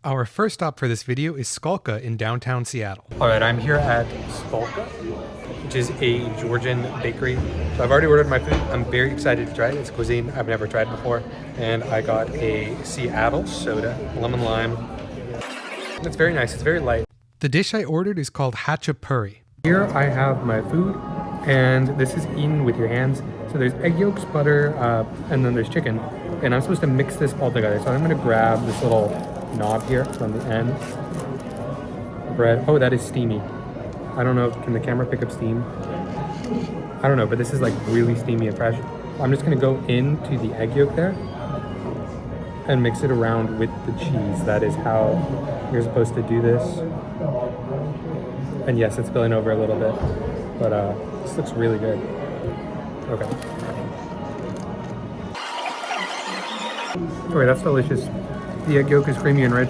Our first stop for this video is Skalka in downtown Seattle. Alright, I'm here at Skalka, which is a Georgian bakery. So I've already ordered my food. I'm very excited to try it. It's cuisine I've never tried before. And I got a Seattle soda, lemon lime. It's very nice, it's very light. The dish I ordered is called hachapuri. Here I have my food, and this is eaten with your hands. So there's egg yolks, butter, and then there's chicken. And I'm supposed to mix this all together. So I'm gonna grab this little knob here from the end. Bread. Oh, that is steamy. I don't know, can the camera pick up steam? I don't know, but this is like really steamy and fresh. I'm just gonna go into the egg yolk there and mix it around with the cheese. That is how you're supposed to do this. And yes, it's spilling over a little bit, but this looks really good. Okay. Okay, that's delicious. The egg yolk is creamy and rich.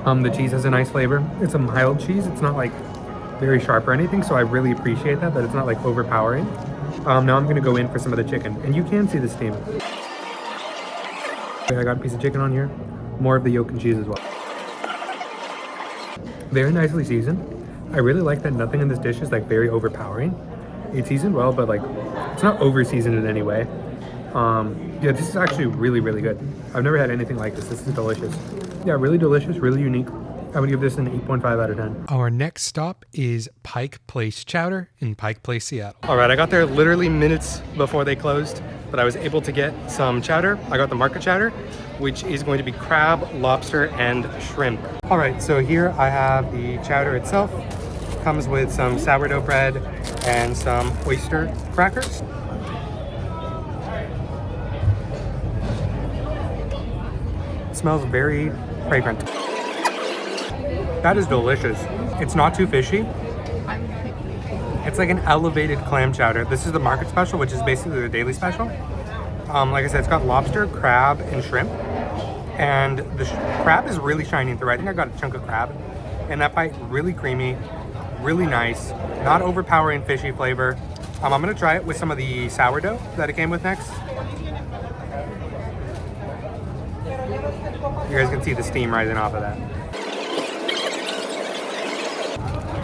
The cheese has a nice flavor. It's a mild cheese. It's not like very sharp or anything, so I really appreciate that it's not like overpowering. Now I'm gonna go in for some of the chicken, and you can see the steam. Okay, I got a piece of chicken on here. More of the yolk and cheese as well. Very nicely seasoned. I really like that nothing in this dish is like very overpowering. It's seasoned well, but like it's not over seasoned in any way. Yeah, this is actually really, really good. I've never had anything like this. This is delicious. Yeah, really delicious, really unique. I would give this an 8.5 out of 10. Our next stop is Pike Place Chowder in Pike Place, Seattle. All right, I got there literally minutes before they closed, but I was able to get some chowder. I got the market chowder, which is going to be crab, lobster, and shrimp. All right, so here I have the chowder itself. Comes with some sourdough bread and some oyster crackers. Smells very fragrant. That is delicious. It's not too fishy. It's like an elevated clam chowder. This is the market special, which is basically the daily special. Like I said, it's got lobster, crab, and shrimp. And the crab is really shining through. I think I got a chunk of crab. And that bite, really creamy, really nice, not overpowering fishy flavor. I'm gonna try it with some of the sourdough that it came with next. You guys can see the steam rising off of that.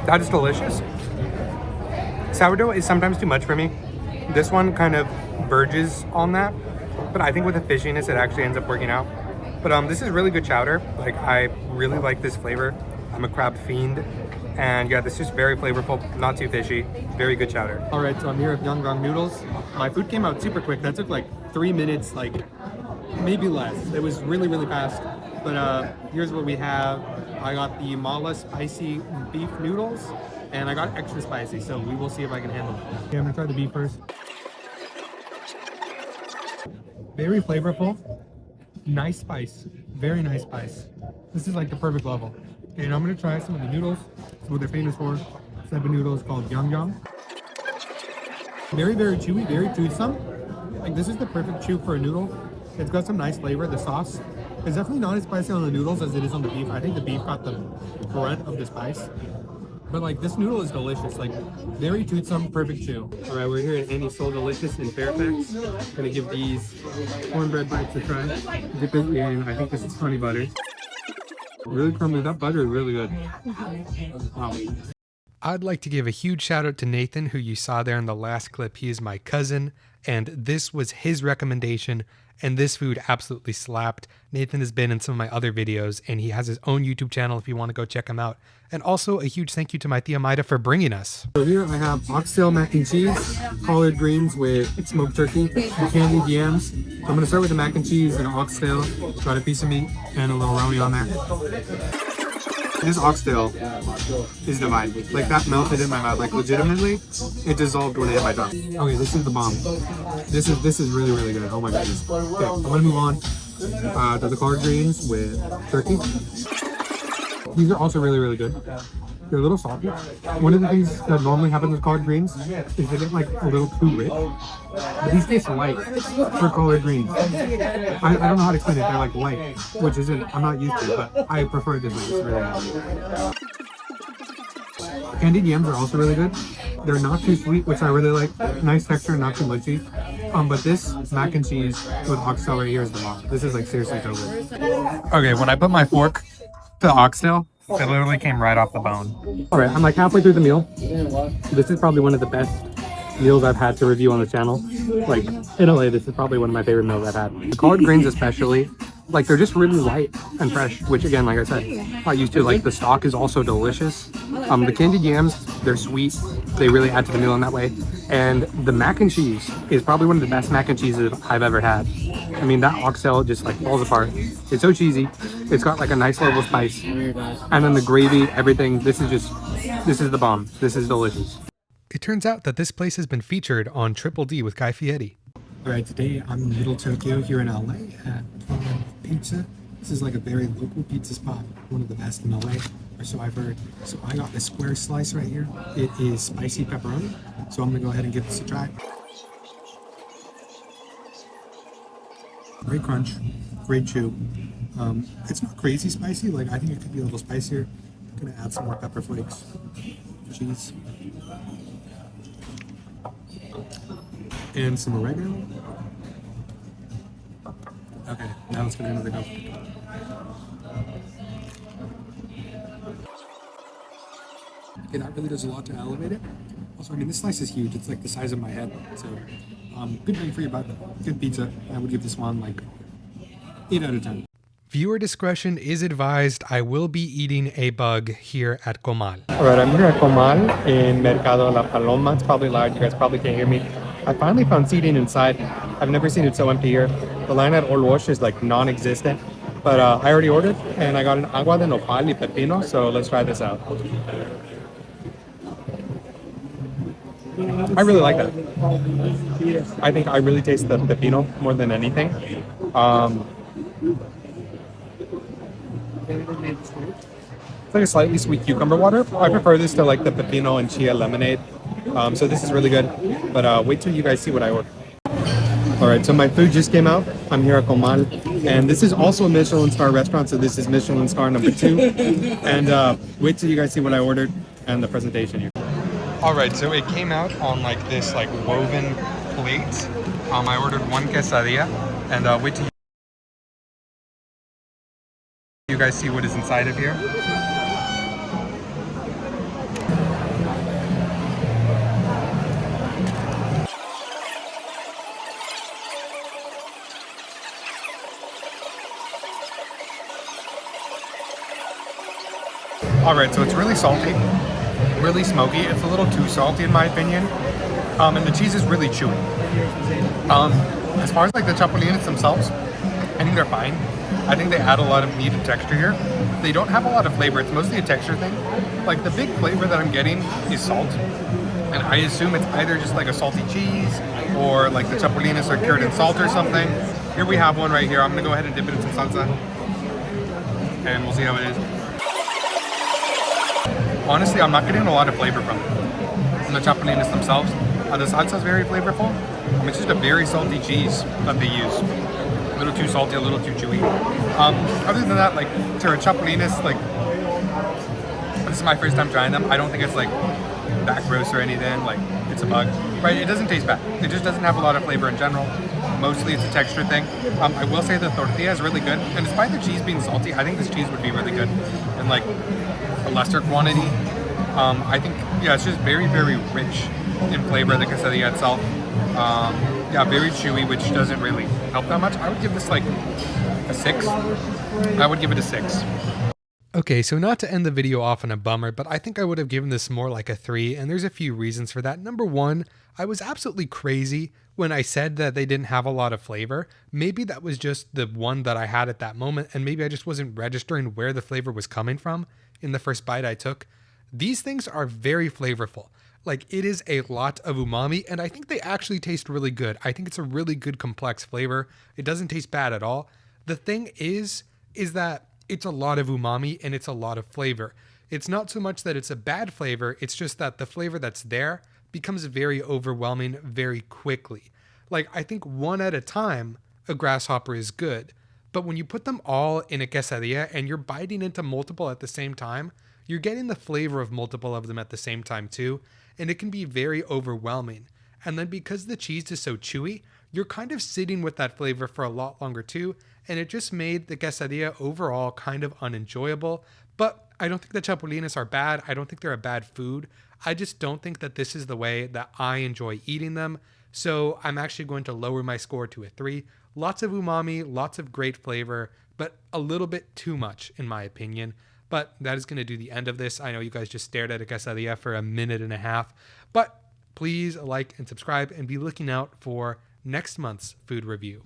That is delicious. Sourdough is sometimes too much for me. This one kind of verges on that, but I think with the fishiness, it actually ends up working out. But this is really good chowder. Like, I really like this flavor. I'm a crab fiend. And yeah, this is very flavorful, not too fishy, very good chowder. All right, so I'm here at Biang Noodles. My food came out super quick. That took like 3 minutes, like maybe less. It was really, really fast. But here's what we have. I got the mala spicy beef noodles, and I got extra spicy, so we will see if I can handle it. Okay, I'm gonna try the beef first. Very flavorful, nice spice, very nice spice. This is like the perfect level. Okay, and I'm gonna try some of the noodles. That's what they're famous for. This type of noodle is called Biang. Very, very chewy, very toothsome. Like, this is the perfect chew for a noodle. It's got some nice flavor. The sauce is definitely not as spicy on the noodles as it is on the beef. I think the beef got the brunt of the spice. But like, this noodle is delicious. Like, very toothsome, perfect chew. All right, we're here at Annie's Soul Delicious in Fairfax. Gonna give these cornbread bites a try. Dip it in, I think this is honey butter. Really crumbly. That butter is really good. Wow. I'd like to give a huge shout out to Nathan, who you saw there in the last clip. He is my cousin, and this was his recommendation, and this food absolutely slapped. Nathan has been in some of my other videos, and he has his own YouTube channel if you want to go check him out. And also a huge thank you to my Tia Maida for bringing us. So here I have oxtail mac and cheese, collard greens with smoked turkey, and candied yams. So I'm going to start with the mac and cheese and oxtail. Got a piece of meat and a little roni on there. This oxtail is divine. Like, that melted in my mouth. Like, legitimately, it dissolved when it hit my tongue. Okay, this is the bomb. This is really, really good. Oh my goodness. Okay, I'm gonna move on to the collard greens with turkey. These are also really, really good. They're a little salty. One of the things that normally happens with collard greens is they get like a little too rich. But these taste light for collard greens. I don't know how to explain it. They're like light, which isn't, I'm not used to it, but I prefer it this way. It's really nice. Candied yams are also really good. They're not too sweet, which I really like. Nice texture, not too mushy. But this mac and cheese with oxtail right here is the bomb. This is like seriously so good. Okay, when I put my fork to the oxtail, it literally came right off the bone. All right, I'm like halfway through the meal. This is probably one of the best meals I've had to review on the channel. Like in LA, this is probably one of my favorite meals I've had. The collard greens especially, like they're just really light and fresh, which again, like I said, I used to like. The stock is also delicious. The candied yams, they're sweet. They really add to the meal in that way. And the mac and cheese is probably one of the best mac and cheeses I've ever had. I mean, that oxtail just like falls apart. It's so cheesy. It's got like a nice level of spice. And then the gravy, everything, this is the bomb. This is delicious. It turns out that this place has been featured on Triple D with Guy Fieri. All right, today I'm in Little Tokyo here in LA at Pizza. This is like a very local pizza spot, one of the best in LA, or so I've heard. So I got this square slice right here. It is spicy pepperoni, so I'm gonna go ahead and give this a try. Great crunch, great chew. It's not crazy spicy, like I think it could be a little spicier. I'm gonna add some more pepper flakes, cheese, and some oregano. Okay, now let's give it another go. Okay, that really does a lot to elevate it. Also, I mean, this slice is huge. It's like the size of my head. So, good bang for your buck. Good pizza. I would give this one like 8 out of 10. Viewer discretion is advised. I will be eating a bug here at Komal. All right, I'm here at Komal in Mercado La Paloma. It's probably loud. You guys probably can't hear me. I finally found seating inside. I've never seen it so empty here. The line at All Wash is like non-existent. But I already ordered, and I got an agua de nopal y pepino. So let's try this out. I really like that. I think I really taste the pepino more than anything. It's like a slightly sweet cucumber water. I prefer this to like the pepino and chia lemonade. So this is really good. But wait till you guys see what I ordered. All right, so my food just came out. I'm here at Komal, and this is also a Michelin star restaurant. So this is Michelin star number 2. And wait till you guys see what I ordered and the presentation here. All right, so it came out on like this like woven plate. I ordered 1 quesadilla, and wait till you guys see what is inside of here. All right, so it's really salty, really smoky. It's a little too salty in my opinion. And the cheese is really chewy. As far as like the chapulines themselves, I think they're fine. I think they add a lot of meat and texture here. They don't have a lot of flavor. It's mostly a texture thing. Like the big flavor that I'm getting is salt. And I assume it's either just like a salty cheese or like the chapulines are cured in salt or something. Here we have one right here. I'm gonna go ahead and dip it in some salsa. And we'll see how it is. Honestly, I'm not getting a lot of flavor from the chapulines themselves. The salsa is very flavorful. It's just a very salty cheese that they use. A little too salty, a little too chewy. Other than that, like chapulines, like this is my first time trying them. I don't think it's like that gross or anything. Like it's a bug, right? It doesn't taste bad. It just doesn't have a lot of flavor in general. Mostly it's a texture thing. I will say the tortilla is really good, and despite the cheese being salty, I think this cheese would be really good in like a lesser quantity. I think, yeah, it's just very, very rich in flavor, the quesadilla itself. Yeah, very chewy, which doesn't really help that much. I would give this like a 6. I would give it a 6. Okay, so not to end the video off on a bummer, but I think I would have given this more like a 3, and there's a few reasons for that. Number 1, I was absolutely crazy when I said that they didn't have a lot of flavor. Maybe that was just the one that I had at that moment, and maybe I just wasn't registering where the flavor was coming from in the first bite I took. These things are very flavorful. Like, it is a lot of umami, and I think they actually taste really good. I think it's a really good complex flavor. It doesn't taste bad at all. The thing is that it's a lot of umami and it's a lot of flavor. It's not so much that it's a bad flavor, it's just that the flavor that's there becomes very overwhelming very quickly. Like, I think one at a time, a grasshopper is good, but when you put them all in a quesadilla and you're biting into multiple at the same time, you're getting the flavor of multiple of them at the same time too, and it can be very overwhelming. And then because the cheese is so chewy, you're kind of sitting with that flavor for a lot longer too, and it just made the quesadilla overall kind of unenjoyable. But I don't think the chapulines are bad. I don't think they're a bad food. I just don't think that this is the way that I enjoy eating them. So I'm actually going to lower my score to a 3. Lots of umami, lots of great flavor, but a little bit too much in my opinion. But that is going to do the end of this. I know you guys just stared at a quesadilla for a minute and a half, but please like and subscribe and be looking out for next month's food review.